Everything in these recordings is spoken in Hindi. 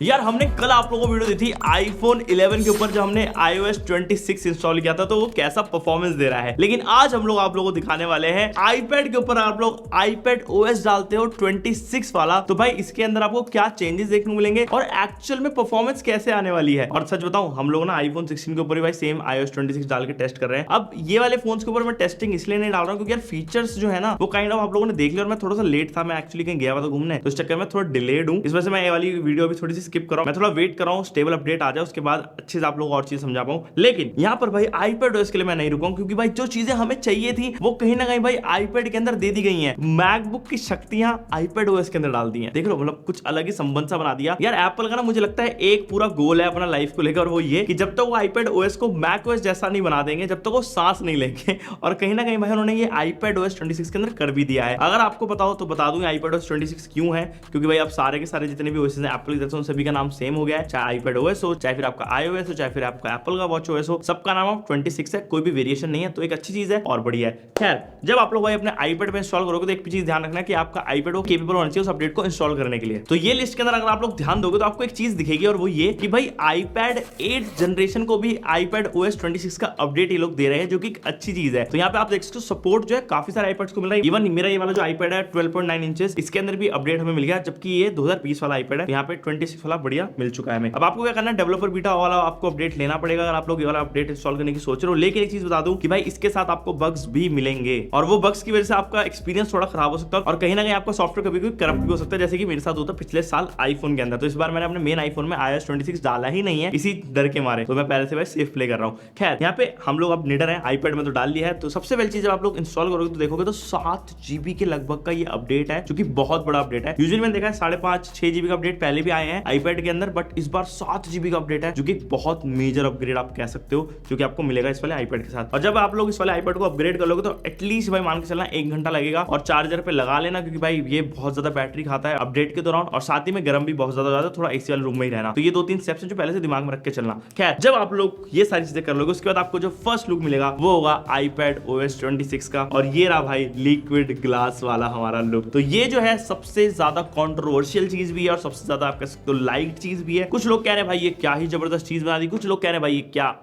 यार हमने कल आप लोगों को वीडियो दी थी आईफोन 11 के ऊपर, जो हमने iOS 26 इंस्टॉल किया था तो वो कैसा परफॉर्मेंस दे रहा है। लेकिन आज हम लोग आप लोगों को दिखाने वाले हैं आईपैड के ऊपर। आप लोग आईपैड OS डालते हो 26 वाला, तो भाई इसके अंदर आपको क्या चेंजेस देखने को मिलेंगे और एक्चुअल में परफॉर्मेंस कैसे आने वाली है। और सच बताऊं, हम लोग ना आईफोन 16 के ऊपर ही भाई सेम iOS 26 डाल के टेस्ट कर रहे हैं। अब ये वाले फोन के ऊपर मैं टेस्टिंग इसलिए नहीं डाल रहा हूँ क्योंकि यार फीचर्स जो है ना वो काइंड ऑफ आप लोगों ने देख लिया और मैं थोड़ा सा लेट था, मैं एक्चुअली कहीं गया हुआ था घूमने, तो इस चक्कर में थोड़ा डिलेड हूँ। इस वजह से मैं ये वाली वीडियो भी थोड़ी सी स्किप कर रहा हूं। मैं थोड़ा वेट कर रहा हूं स्टेबल अपडेट आ जाए, उसके बाद अच्छे से आप लोगों को और चीज समझा पाऊं। लेकिन यहाँ पर भाई आईपैड OS के लिए मैं नहीं रुका हूं क्योंकि भाई जो चीजें हमें चाहिए थी वो कहीं ना कहीं भाई आईपैड के अंदर दे दी गई हैं। मैकबुक की शक्तियां आईपैड OS के अंदर डाल दी हैं। देख लो, मतलब कुछ अलग ही संबंध सा बना दिया यार। एप्पल का ना मुझे लगता है एक पूरा गोल है अपना लाइफ को लेकर, और वो ये कि जब तक वो आईपैड OS को मैक OS जैसा नहीं बना देंगे, जब तक वो सांस नहीं लेंगे। और कहीं ना कहीं भाई उन्होंने ये आईपैड OS 26 के अंदर कर भी दिया है। अगर आपको पता हो तो बता दूं आईपैड OS 26 क्यों है, क्योंकि भाई अब सारे के सारे जितने भी OS हैं एप्पल की तरफ से उन सभी का नाम सेम हो गया है। चाहे आईपैड OS हो, चाहे फिर आपका iOS हो, चाहे फिर आपका एप्पल का वॉच OS हो, सबका नाम अब 26 है, कोई भी वेरिएशन नहीं है। तो एक अच्छी चीज है और बढ़िया है। खैर, जब आप लोग भाई अपने आईपैड पे इंस्टॉल करोगे तो एक चीज ध्यान रखना कि आपका आईपैड वो केपेबल होना चाहिए उस अपडेट को इंस्टॉल करने के लिए। तो ये लिस्ट के अंदर अगर आप लोग ध्यान दोगे तो आपको एक चीज दिखेगी, और वो ये कि भाई आईपैड 8 जनरेशन को भी आईपैड OS 26 का अपडेट ये लोग दे रहे हैं, जो कि एक अच्छी चीज है। तो यहाँ पे आप देख सकते हो सपोर्ट जो है काफी सारे आईपैड्स को मिल रहा है। इवन मेरा ये वाला जो आईपैड है 12.9 इंचेस, इसके अंदर भी अपडेट हमें मिल गया, जबकि ये 2020 वाला आईपैड है। यहाँ पे 26 वाला बढ़िया मिल चुका है हमें। अब आपको क्या करना है, डेवलपर बीटा वाला आपको अपडेट लेना पड़ेगा अगर आप लोग ये वाला अपडेट इंस्टॉल करने की सोच रहे हो। लेकिन एक चीज बता दूं कि भाई इसके साथ आपको बग्स भी मिलेंगे, और वो बग्स की वजह से आपका एक्सपीरियंस थोड़ा खराब हो सकता है, और कहीं ना कहीं आपका सॉफ्टवेयर कभी करप्ट भी हो सकता है, जैसे कि मेरे साथ होता पिछले साल आईफोन के अंदर। तो इस बार मैंने अपने मेन आईफोन में iOS 26 डाला ही नहीं है, इसी डर के मारे। तो मैं पहले से भाई सेफ प्ले कर रहा हूँ। खैर, यहाँ पे हम लोग अब निडर है, आईपैड में तो डाल लिया है। तो सबसे पहली चीज जब आप लोग इंस्टॉल करोगे तो देखोगे तो 7 GB के लगभग का ये अपडेट है, जो कि बहुत बड़ा अपडेट है। यूजुअली मैंने देखा है 5.5-6 GB का अपडेट पहले भी आए हैं आईपैड के अंदर, बट इस बार 7 GB का अपडेट है, जो कि बहुत मेजर अपग्रेड आप कह सकते हो, जो कि आपको मिलेगा इस वाले आईपैड के साथ। और जब आप लोग इस वाले आईपैड को अपग्रेड कर लोगे तो एटलीस्ट भाई मान के चलना 1 घंटा लगेगा, और चार्जर पे लगा लेना क्योंकि भाई ये बहुत ज्यादा बैटरी खाता है अपडेट के दौरान, और साथ ही में गर्म भी बहुत ज्यादा हो जाता है, थोड़ा AC वाले रूम में ही रहना। तो ये 2-3 स्टेप्स हैं जो पहले से दिमाग में रख के चलना। खैर, जब आप लोग ये सारी चीजें कर लोगे उसके बाद आपको जो फर्स्ट लुक मिलेगा वो होगा आईपैड OS 26 का, और ये रहा भाई लिक्विड ग्लास वाला हमारा लुक। तो ये जो है सबसे ज्यादा कंट्रोवर्शियल चीज भी है और सबसे ज्यादा आप कह सकते हो लाइट चीज भी है। कुछ लोग कह रहे हैं भाई ये क्या ही जबरदस्त चीज बना दी, कुछ लोग कह रहे हैं भाई ये क्या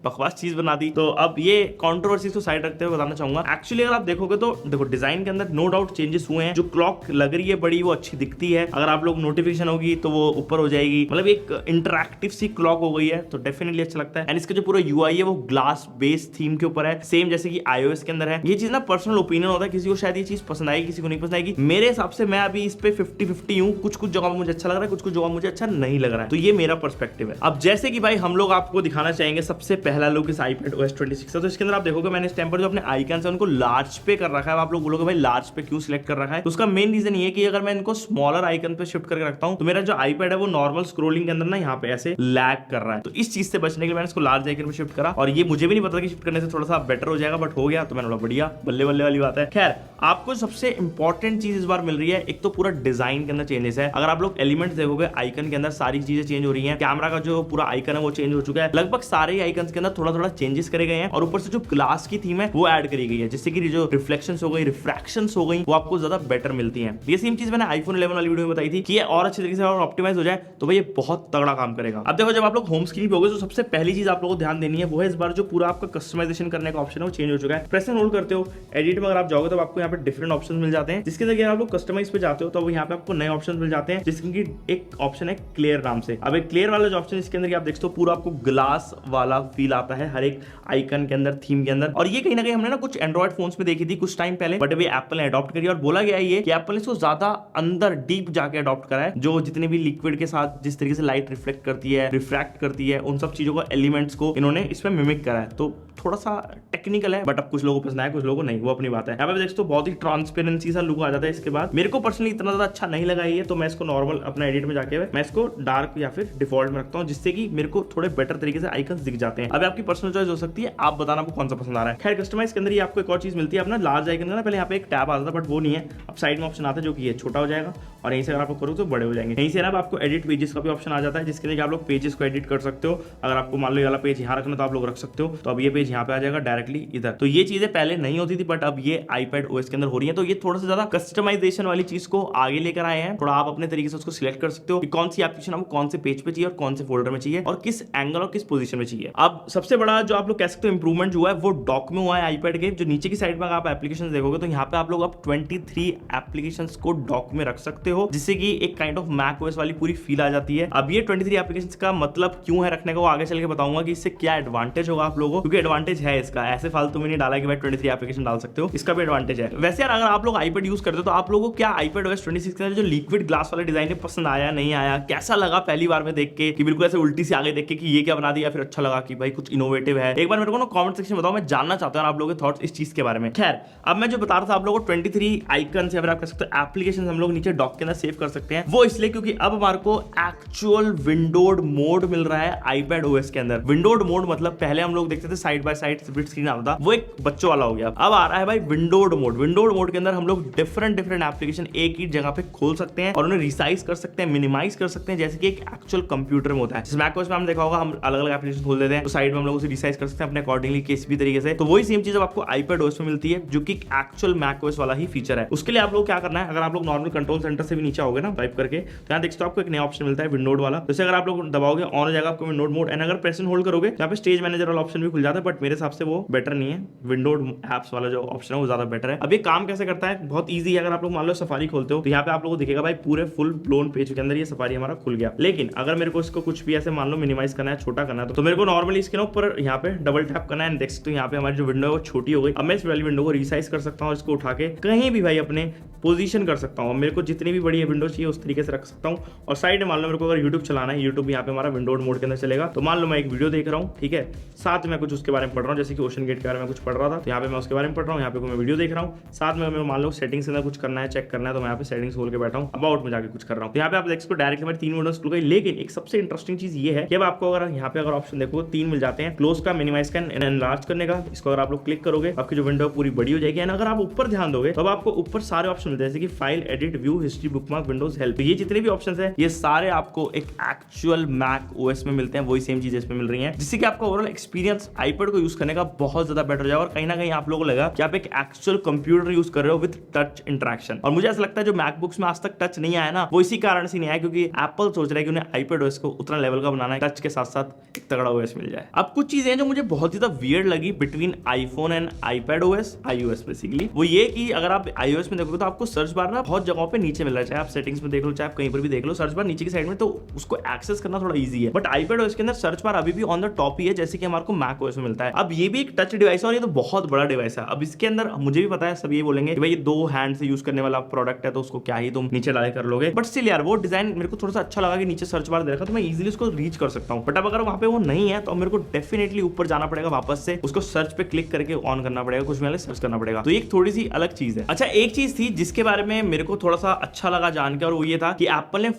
बकवास चीज बना दी। तो अब ये कंट्रोवर्सी को साइड रखते हुए बताना चाहूंगा, एक्चुअली अगर आप देखोगे तो देखो डिजाइन के अंदर नो डाउट चेंजेस हुए हैं। जो क्लॉक लग रही है बड़ी, वो अच्छी दिखती है। अगर आप लोग नोटिफिकेशन होगी तो वो ऊपर हो जाएगी, मतलब एक इंटरैक्टिव सी क्लॉक हो गई है, तो डेफिनेटली अच्छा लगता है। एंड इसका जो पूरा UI है वो ग्लास बेस्ड थीम के ऊपर है, सेम जैसे कि iOS के अंदर है। ये चीज ना पर्सनल ओपिनियन होता है, किसी को शायद ये चीज पसंद आएगी, किसी को नहीं पसंद आएगी। मेरे हिसाब से मैं अभी इस पे 50-50 हूँ। कुछ जगह में मुझे अच्छा लग रहा है, कुछ जगह मुझे अच्छा नहीं लग रहा है। तो ये मेरा पर्सपेक्टिव है। अब जैसे कि भाई हम लोग आपको दिखाना चाहेंगे सबसे पहला लुक इस आईपैड OS 26 है। तो इसके अंदर आप देखोगे मैंने इस टाइम पर जो अपने आइकन है उनको लार्ज पे कर रखा है। आप लोग बोलोगे भाई लार्ज पे क्यों सिलेक्ट कर रखा है, तो उसका मेन रीजन ये है कि अगर मैं इनको स्मॉलर आइकन पे शिफ्ट करके रखता हूं तो मेरा जो आईपैड है वो नॉर्मल स्क्रोलिंग के अंदर ना यहाँ पे ऐसे लैग कर रहा है। तो इस चीज से बचने के लिए मैंने इसको लार्ज आइकन पे शिफ्ट करा, और ये मुझे भी नहीं पता कि शिफ्ट करने से थोड़ा सा बेटर हो जाएगा, बट हो गया तो मैंने बोला बढ़िया, बल्ले बल्ले वाली बात है। खैर, आपको सबसे इंपॉर्टेंट चीज इस बार मिल रही है, एक तो पूरा डिजाइन के अंदर चेंजेस है। अगर आप लोग एलिमेंट्स देखोगे आइकन के अंदर सारी चीजें चेंज हो रही है। कैमरा का जो पूरा आइकन है वो चेंज हो चुका है, लगभग सारे ही आइकन के अंदर थोड़ा थोड़ा चेंजेस करे गए हैं, और ऊपर से जो ग्लास की थीम है वो ऐड करी गई है, जिससे कि जो रिफ्लेक्शंस हो गई, रिफ्रैक्शंस हो गई, वो आपको ज्यादा बेटर मिलती हैं। ये सेम चीज मैंने आईफोन 11 वाली वीडियो में बताई थी कि ये और अच्छे तरीके से और ऑप्टिमाइज हो जाए तो भाई ये बहुत तगड़ा काम करेगा। अब देखो, जब आप लोग होम स्क्रीन पे होगे तो सबसे पहली चीज आप लोगों को ध्यान देनी है वो है इस बार जो पूरा आपका कस्टमाइजेशन करने का ऑप्शन है वो चेंज हो चुका है। प्रेस एंड होल्ड करते हो, एडिट में अगर आप जाओगे तो आपको यहाँ पे डिफरेंट ऑप्शन मिल जाते हैं, जिसके जगह आप लोग कस्टमाइज पे जाते हो तो यहाँ पे आपको नए ऑप्शन मिल जाते हैं, जिसकी एक ऑप्शन है क्लियर नाम से। अब एक क्लियर वाला जो ऑप्शन इसके अंदर आप देख सकते हो पूरा आपको ग्लास वाला फील आता है हर एक आइकन के अंदर, थीम के अंदर। और ये कहीं ना कहीं हमने ना कुछ एंड्रॉइड फोन्स में देखी थी कुछ टाइम पहले, बट अभी एप्पल ने अडॉप्ट करी, और बोला गया ये कि एप्पल ने इसको ज्यादा अंदर डीप जाके अडॉप्ट करा है। जो जितने भी लिक्विड के साथ जिस तरीके से लाइट रिफ्लेक्ट करती है, रिफ्रैक्ट करती है, उन सब चीजों को, एलिमेंट्स को इन्होंने इसमें मिमिक करा है। तो थोड़ा सा टेक्निकल है, बट अब कुछ लोगों को पसंद आया, कुछ लोगों को नहीं, वो अपनी बात है। यहाँ पे देखो तो बहुत ही ट्रांसपेरेंसी सा लुक आ जाता है इसके बाद। मेरे को पर्सनली इतना ज्यादा अच्छा नहीं लगा ये, तो मैं इसको नॉर्मल अपना एडिट में जाके मैं इसको डार्क या फिर डिफॉल्ट में रखता हूँ, जिससे कि मेरे को थोड़े बेटर तरीके से आइकन्स दिख जाते हैं। अब आपकी पर्सनल चॉइस हो सकती है, आप बताना आपको कौन सा पसंद आ रहा है। खैर, कस्टमाइज के अंदर ये आपको एक और चीज मिलती है, अपना लार्ज आइकन का ना पहले यहाँ पे एक टैब आता था, बट वो नहीं है, अब साइड में ऑप्शन आता है जो कि ये छोटा हो जाएगा, और यहीं से अगर आप करोगे तो बड़े हो जाएंगे। यहीं से ना आपको एडिट पेजेस का भी ऑप्शन आ जाता है, जिसके लिए आप लोग पेजेस को एडिट कर सकते हो। अगर आपको मान लो ये वाला पेज यहाँ रखना तो आप लोग रख सकते हो, तो अब ये पेज यहाँ पे आ जाएगा डायरेक्टली इधर। तो ये चीजें पहले नहीं होती थी, बट अब ये आईपैड ओएस के अंदर हो रही है। तो ये थोड़ा सा ज्यादा कस्टमाइजेशन वाली चीज को आगे लेकर आए हैं। थोड़ा आप अपने तरीके से उसको सिलेक्ट कर सकते हो कि कौन सी एप्लीकेशन आपको कौन से पेज पे चाहिए और कौन से फोल्डर में चाहिए और किस एंगल और किस पोजीशन में चाहिए। अब सबसे बड़ा जो आप लोग कह सकते हो इंप्रूवमेंट जो है वो डॉक में हुआ है आईपैड के। जो नीचे की साइड में आप एप्लीकेशन देखोगे तो यहाँ पे आप लोग अब 23 एप्लीकेशंस को डॉक में रख सकते हो, जिससे कि एक काइंड ऑफ मैक ओएस वाली पूरी फील आ जाती है। अब ये 23 एप्लीकेशंस का मतलब क्यों है रखने का, वो आगे चल के बताऊंगा कि इससे क्या एडवांटेज होगा आप लोगों को, क्योंकि एडवांटेज है इसका। ऐसे फालतू में नहीं डाला कि भाई 23 एप्लीकेशन डाल सकते हो, इसका भी एडवांटेज है। वैसे यार अगर आप लोग आईपैड यूज करते हो तो आप लोगों को क्या आईपैड ओएस 26 के अंदर जो लिक्विड ग्लास वाला डिजाइन है पसंद आया नहीं आया, कैसा लगा पहली बार में देख के कि बिल्कुल ऐसे उल्टी से आगे देख के कि ये क्या बना दिया, फिर अच्छा लगा कि भाई कुछ इनोवेटिव है। एक बार मेरे को ना कमेंट सेक्शन में बताओ, मैं जानना चाहता हूं आप लोगों के थॉट्स इस चीज के बारे में। खैर अब मैं जो बता रहा था आप लोगों को 23 आइकन से आप कह सकते हो एप्लीकेशन हम लोग नीचे डॉक के अंदर सेव कर सकते हैं। वो इसलिए क्योंकि अब हमारे को एक्चुअल विंडोड मोड मिल रहा है आईपैड ओएस के अंदर। विंडोड मोड मतलब पहले हम लोग देखते थे side by side split screen आता था, वो एक बच्चों वाला हो गया। अब आ रहा है भाई विंडोड मोड। विंडोड मोड के अंदर हम लोग डिफरेंट एप्लीकेशन एक ही जगह पे खोल सकते हैं और उन्हें रिसाइज कर सकते हैं, मिनिमाइज कर सकते हैं, जैसे कि एक एक्चुअल कंप्यूटर में होता है। मैक ओएस में हम देखा होगा हम अलग अलग एप्लीकेशन खोल देते हैं तो साइड में हम लोग उसे रिसाइज कर सकते हैं अपने अकॉर्डिंगली किसी भी तरीके से। तो वही सेम चीज अब आपको आईपैड ओएस में मिलती है, जो कि एक्चुअल मैक ओएस वाला ही फीचर है। उसके लिए आप लोग क्या करना है, अगर आप लोग नॉर्मल कंट्रोल सेंटर से भी नीचे आओगे ना टाइप करके, तो यहाँ देखते हो आपको एक नया ऑप्शन मिलता है विंडोड वाला। जैसे अगर आप लोग दबाओगे ऑन हो जाएगा आपको विंडोड मोड, एंड अगर प्रेस एंड होल्ड करोगे यहाँ पे स्टेज मैनेजर वाला ऑप्शन भी खुल जाता है, बट मेरे हिसाब से वो बेटर नहीं है। विंडोड एप्स वाला जो ऑप्शन है वो ज्यादा बेटर है। अब ये काम कैसे करता है, बहुत ईजी है। अगर आप लोग मान लो सफारी खोलते हो तो यहाँ पे आप लोगों को दिखेगा भाई पूरे फुल ब्लोन पेज के अंदर ये सफारी हमारा खुल गया। लेकिन अगर मेरे को इसको कुछ भी ऐसे मान लो मिनिमाइज करना है, छोटा करना है, तो मेरे को नॉर्मली इसके ऊपर यहाँ पे डबल टैप करना है। देख सकते हो यहाँ पे हमारी जो विंडो है वो छोटी हो गई। अब मैं इस वाली विंडो को रिसाइज कर सकता हूँ, इसको उठा के कहीं भी भाई अपने पोजीशन कर सकता हूँ। मेरे को जितनी भी बड़ी विंडो चाहिए उस तरीके से रख सकता हूँ। और साइड में मान लो मेरे को अगर यूट्यूब चलाना है, यूट्यूब यहाँ पे हमारा विंडोड मोड के अंदर चलेगा। तो मान लो मैं एक वीडियो देख रहा हूँ, ठीक है, साथ में कुछ उसके बारे में पढ़ रहा हूँ, जैसे कि ओशन गेट के बारे में कुछ पढ़ रहा था, तो यहाँ पे मैं उसके बारे में पढ़ रहा हूँ, यहाँ पे मैं वीडियो देख रहा हूँ, साथ में मैं मान लो सेटिंग्स के अंदर कुछ करना है, चेक करना है, तो मैं यहाँ पे सेटिंग्स खोल के बैठा हूँ, अबाउट में जाके कुछ कर रहा हूँ। यहाँ पे आप देख सकते हो डायरेक्टली मेरी 3 विंडोज खुल गई। लेकिन एक सबसे इंटरेस्टिंग चीज ये है कि अब आपको अगर यहाँ पे अगर ऑप्शन देखो 3 मिल जाते हैं, क्लोज का, मिनिमाइज का, एनलार्ज करने का। इसको अगर आप लोग क्लिक करोगे आपकी जो विंडो पूरी बड़ी हो जाएगी। एंड अगर आप ऊपर ध्यान दोगे तो आपको ऊपर सारे ऑप्शन मिलते हैं, जैसे कि file, edit, view, history, bookmark, Windows, help. तो ये जितने भी ऑप्शंस हैं ये सारे आपको एक एक्चुअल मैक ओएस में मिलते हैं। वही सेम चीजें इसमें मिल रही हैं, जिससे कि आपका ओवरऑल एक्सपीरियंस आईपैड को यूज करने का बहुत ज्यादा बेटर हो जाएगा। और कहीं ना कहीं आप लोगों को लगा कि आप एक एक्चुअल कंप्यूटर यूज कर रहे हो विद टच इंटरेक्शन। और मुझे ऐसा लगता है जो मैकबुक्स में आज तक टच नहीं आया ना, वो इसी कारण से नहीं आया क्योंकि एप्पल सोच रहा है कि उन्हें आईपैड ओएस को उतना लेवल का बनाना है, टच के साथ साथ एक तगड़ा ओएस मिल जाए। अब कुछ चीजें जो मुझे बहुत ज्यादा वियर्ड लगी between iPhone and iPad OS, iOS basically, वो ये कि अगर आप आईओएस में देखोगे तो आपको सर्च बार ना बहुत जगहों पे नीचे मिल रहा है। चाहे आप सेटिंग्स में देख लो, चाहे आप कहीं पर भी देख लो, सर्च बार नीचे की साइड में, तो उसको एक्सेस करना थोड़ा इजी है। बट आईपैड ओएस के अंदर सर्च बार अभी भी ऑन द टॉप ही है, जैसे कि हमारे को मैक ओएस में मिलता है। अब ये भी एक टच डिवाइस है और ये तो बहुत बड़ा डिवाइस है। अब इसके अंदर मुझे भी पता है सब ये बोलेंगे कि भाई ये 2 हैंड से यूज करने वाला प्रोडक्ट है, तो उसको क्या ही तुम नीचे डाले कर लोगे। बट स्टिल यार वो डिजाइन मेरे को थोड़ा सा अच्छा लगा कि नीचे सर्च बार दे रखा, तो मैं इजीली उसको रीच कर सकता हूँ। बट अब अगर वहाँ पे वो नहीं है तो मेरे को डेफिनेटली ऊपर जाना पड़ेगा, वापस से उसको सर्च पे क्लिक करके ऑन करना पड़ेगा, कुछ भी सर्च करना पड़ेगा। तो एक थोड़ी सी अलग चीज है। अच्छा एक चीज थी जिसके बारे में मेरे को थोड़ा सा अच्छा लगा जान के, और वो ये था कि एप्पल ने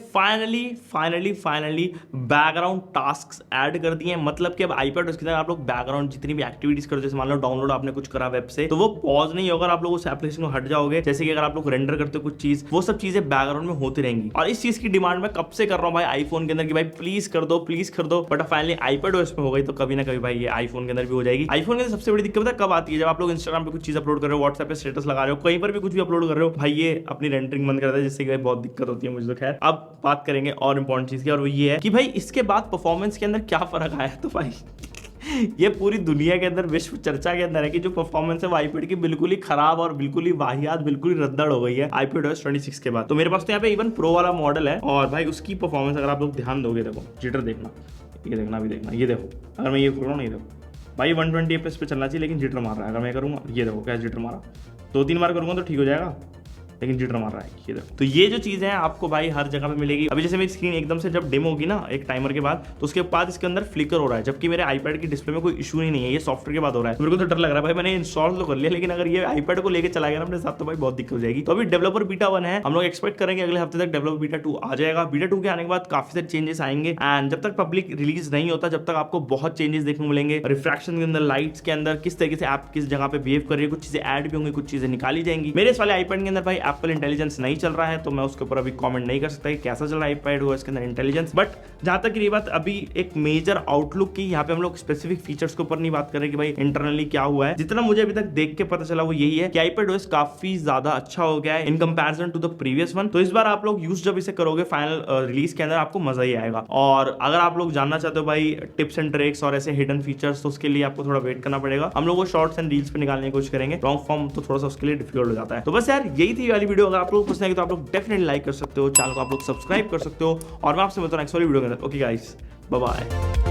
फाइनली बैकग्राउंड टास्क ऐड कर दिए हैं। मतलब कि अब आईपैड उसके अंदर आप लोग बैकग्राउंड जितनी भी एक्टिविटीज करो, जैसे मान लो डाउनलोड आपने कुछ करा वेब से, तो वो पॉज नहीं होगा, आप लोग उस एप्लीकेशन को हट जाओगे। जैसे कि अगर आप लोग रेंडर करते हो कुछ चीज, वो सब चीजें बैकग्राउंड में होती रहेंगी। और इस चीज की डिमांड मैं कब से कर रहा हूँ भाई आईफोन के अंदर कि भाई प्लीज कर दो। बट फाइनली आईपैड ओएस में हो गई, तो कभी ना कभी भाई ये आईफोन के अंदर भी हो जाएगी। आईफोन के अंदर सबसे बड़ी दिक्कत कब आती है, जब आप लोग इंस्टाग्राम पे कुछ चीज अपलोड कर रहे हो, व्हाट्सएप पे स्टेटस लगा रहे हो, कहीं पर भी कुछ भी अपलोड कर रहे हो, भाई ये अपनी रेंडरिंग बंद करता है, जिससे कि बहुत दिक्कत होती है मुझे। तो खैर अब बात करेंगे और इंपॉर्टेंट चीज की, और वो ये है कि भाई इसके बाद परफॉर्मेंस के अंदर क्या फर्क आया। तो भाई ये पूरी दुनिया के अंदर विश्व चर्चा के अंदर है कि जो परफॉर्मेंस है वो आईपैड की बिल्कुल ही खराब और बिल्कुल ही वाहियात, बिल्कुल ही रद्दड़ हो गई है आईपैड OS 26 के बाद। तो मेरे पास तो यहाँ पे इवन प्रो वाला मॉडल है, और भाई उसकी परफॉर्मेंस अगर आप लोग ध्यान दोगे, देखो जिटर देखना, ये देखना, अभी देखना, ये देखो, अगर मैं ये कर रहा हूँ, ये देखो भाई 120 FPS पे चलना चाहिए, लेकिन जिटर मार रहा है। अगर मैं करूँगा, ये देखो क्या जिटर मारा, 2-3 बार करूँगा तो ठीक हो जाएगा, लेकिन जिटर मार रहा है ये देखो। तो ये जो चीज़ है आपको भाई हर जगह पे मिलेगी। अभी जैसे मेरी स्क्रीन एकदम से जब डिम होगी ना एक टाइमर के बाद, तो उसके बाद इसके अंदर फ्लिकर हो रहा है, जबकि मेरे आईपैड की डिस्प्ले में कोई इशू ही नहीं है, ये सॉफ्टवेयर के बाद हो रहा है। तो मेरे को तो डर लग रहा है भाई, मैंने इंस्टॉल तो कर लिया, लेकिन अगर ये आईपैड को लेकर चला गया ना अपने साथ, तो भाई बहुत दिक्कत हो जाएगी। तो अभी डेवलपर बीटा 1 है, हम लोग एक्सपेक्ट करेंगे अगले हफ्ते तक डेवलपर बीटा 2 आ जाएगा। बीटा 2 के आने के बाद काफी सारे चेंजेस आएंगे, एंड जब तक पब्लिक रिलीज नहीं होता, जब तक आपको बहुत चेंजेस देखने को मिलेंगे। रिफ्रैक्शन के अंदर, लाइट्स के अंदर, किस तरीके से ऐप किस जगह पे बिहेव कर रही है, कुछ चीजें ऐड भी होंगी, कुछ चीजें निकाली जाएंगी। मेरे इस वाले आईपैड के अंदर भाई एप्पल इंटेलिजेंस नहीं चल रहा है, तो मैं उसके ऊपर अभी कमेंट नहीं कर सकता कि कैसा चल रहा है iPad OS के अंदर इंटेलिजेंस। बट जहां तक ये बात अभी एक मेजर आउटलुक की, यहाँ पे हम लोग स्पेसिफिक फीचर्स के ऊपर नहीं बात कर रहे कि भाई इंटरनली क्या हुआ है। जितना मुझे अभी तक देख के पता चला वो यही है कि iPad OS काफी ज्यादा अच्छा हो गया है in comparison to the previous one. तो इस बार आप लोग यूज जब इसे करोगे फाइनल रिलीज के अंदर, आपको मजा ही आएगा। और अगर आप लोग जानना चाहते हो भाई टिप्स एंड ट्रिक्स और ऐसे हिडन फीचर्स, तो उसके लिए आपको थोड़ा वेट करना पड़ेगा। हम लोग वो शॉर्ट्स एंड रील्स पे निकालने की कोशिश करेंगे, लॉन्ग फॉर्म तो थोड़ा सा उसके लिए डिफिकल्ट हो जाता है। तो बस यार यही थी वाली वीडियो। अगर आप लोग पसंद आएगी तो आप लोग डेफिनेटली लाइक कर सकते हो, चैनल को आप लोग सब्सक्राइब कर सकते हो, और मैं आपसे मिलता हूं नेक्स्ट वाली वीडियो के अंदर। Okay guys, bye bye.